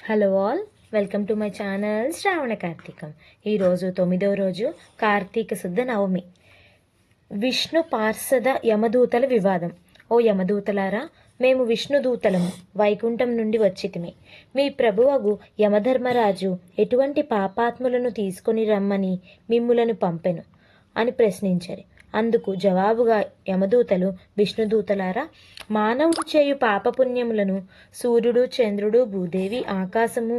Hello all, welcome to my channel Shravana Karthikam. ఈరోజు 9వ రోజు, కార్తీక శుద్ధ నవమి. విష్ణు పార్షద యమదూతల వివాదం. ఓ యమదూతలారా, మేము విష్ణుదూతలము, వైకుంఠం నుండి వచ్చితిమి. మీ ప్రభువగు యమధర్మరాజు ఎటువంటి పాపాత్ములను తీసుకొని రమ్మని మిమ్ములను పంపెను అని ప్రశ్నించారు. అందుకు జవాబుగా యమదూతలు, విష్ణుదూతలారా, మానవుడు చేయు పాపపుణ్యములను సూర్యుడు, చంద్రుడు, భూదేవి, ఆకాశము,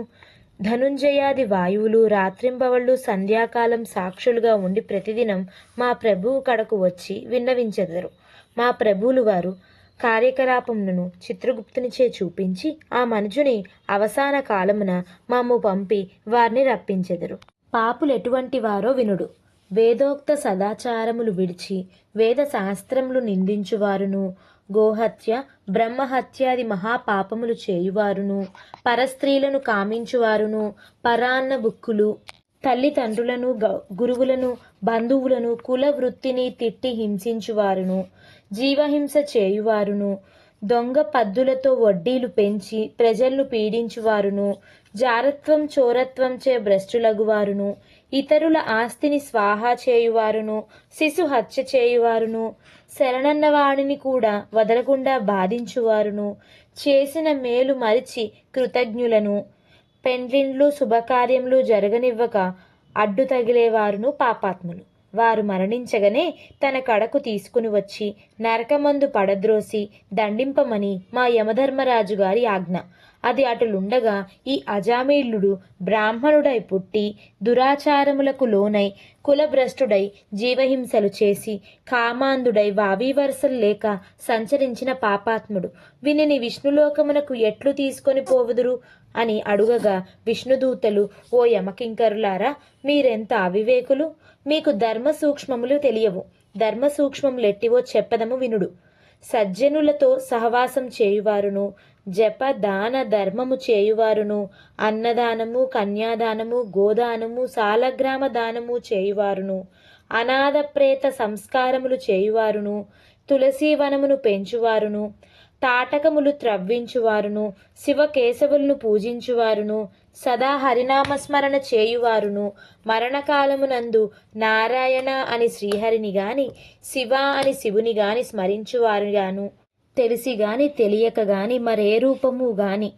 ధనుంజయాది వాయువులు రాత్రింబవళ్ళు సంధ్యాకాలం సాక్షులుగా ఉండి ప్రతిదినం మా ప్రభువు కడకు వచ్చి విన్నవించెదరు. మా ప్రభువులు వారు కార్యకలాపములను చిత్రగుప్తునిచే చూపించి ఆ మనుజుని అవసాన కాలమున మాము పంపి వారిని రప్పించెదరు. పాపులు ఎటువంటి వారో వినుడు. వేదోక్త సదాచారములు విడిచి వేద శాస్త్రములు నిందించువారును, గోహత్య, బ్రహ్మహత్యాది మహాపాపములు చేయువారును, పరస్త్రీలను కామించువారును, పరాన్న బుక్కులు, తల్లిదండ్రులను, గురువులను, బంధువులను, కుల వృత్తిని తిట్టి హింసించువారును, జీవహింస చేయువారును, దొంగ పద్దులతో వడ్డీలు పెంచి ప్రజలను పీడించువారును, జారత్వం చోరత్వంచే భ్రష్టులగువారును, ఇతరుల ఆస్తిని స్వాహా చేయువారును, శిశు హత్య చేయువారును, శరణన్నవాడిని కూడా వదలకుండా బాధించువారును, చేసిన మేలు మరిచి కృతజ్ఞులను, పెండ్లిండ్లు శుభకార్యములు జరగనివ్వక అడ్డు తగిలేవారును పాపాత్ములు. వారు మరణించగానే తన కడకు తీసుకుని వచ్చి నరకమందు పడద్రోసి దండింపమని మా యమధర్మరాజు గారి ఆజ్ఞ. అది అటులుండగా ఈ అజామీలుడు బ్రాహ్మణుడై పుట్టి దురాచారములకు లోనై కులభ్రష్టుడై జీవహింసలు చేసి కామాంధుడై వావీవరసలు లేక సంచరించిన పాపాత్ముడు. వీనిని విష్ణులోకమునకు ఎట్లు తీసుకొని పోవుదురు అని అడుగగా విష్ణుదూతలు, ఓ యమకింకరులారా, మీరెంత అవివేకులు! మీకు ధర్మ సూక్ష్మములు తెలియవు. ధర్మ సూక్ష్మములెట్టివో చెప్పదము వినుడు. సజ్జనులతో సహవాసం చేయువారును, జప దాన ధర్మము చేయువారును, అన్నదానము, కన్యాదానము, గోదానము, సాలగ్రామ దానము చేయువారును, అనాథ ప్రేత సంస్కారములు చేయువారును, తులసీవనమును పెంచువారును, తాటకములు త్రవ్వించువారును, శివకేశవులను పూజించువారును, సదా హరినామస్మరణ చేయువారును, మరణకాలమునందు నారాయణ అని శ్రీహరిని గాని, శివ అని శివుని గాని స్మరించువారు గాను, తెలిసి గాని తెలియక గాని మరే రూపము గాని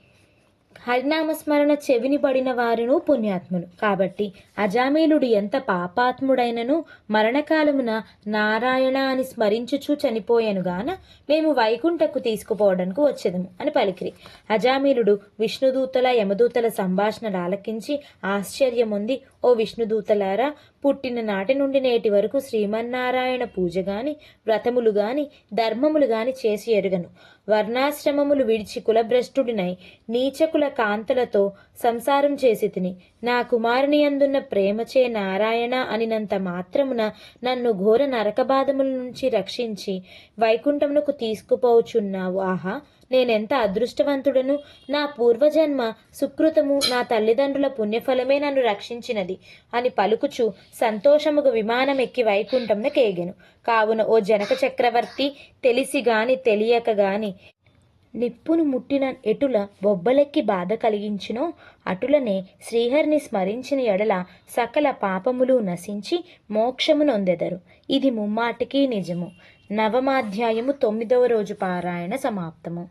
హరినామస్మరణ చెవిని పడిన వారును పుణ్యాత్ములు. కాబట్టి అజామీలుడు ఎంత పాపాత్ముడైనను మరణకాలమున నారాయణ అని స్మరించుచు చనిపోయాను గాన మేము వైకుంఠకు తీసుకుపోవడానికి వచ్చేదము అని పలికిరి. అజామీలుడు విష్ణుదూతల యమదూతల సంభాషణలు ఆలకించి ఆశ్చర్యముంది. ఓ విష్ణుదూతలారా, పుట్టిన నాటి నుండి నేటి వరకు శ్రీమన్నారాయణ పూజ గాని, వ్రతములు గాని, ధర్మములు గాని చేసి ఎరుగను. వర్ణాశ్రమములు విడిచి కులభ్రష్టుడినై నీచకుల కాంతలతో సంసారం చేసి తిని నా కుమారుని అందున్న ప్రేమచే నారాయణ అనినంత మాత్రమున నన్ను ఘోర నరకబాధముల నుంచి రక్షించి వైకుంఠమునకు తీసుకుపోచున్నావు. ఆహా, నేనెంత అదృష్టవంతుడను! నా పూర్వజన్మ సుకృతము, నా తల్లిదండ్రుల పుణ్యఫలమే నన్ను రక్షించినది అని పలుకుచు సంతోషముగా విమానం ఎక్కి వైకుంఠంను కేగెను. కావున ఓ జనక చక్రవర్తి, తెలిసి గాని తెలియక గాని నిప్పును ముట్టిన ఎటుల బొబ్బలెక్కి బాధ కలిగించినో అటులనే శ్రీహరిని స్మరించిన ఎడల సకల పాపములు నశించి మోక్షము నొందెదరు. ఇది ముమ్మాటికి నిజము. నవమాధ్యాయము 9వ రోజు పారాయణ సమాప్తము.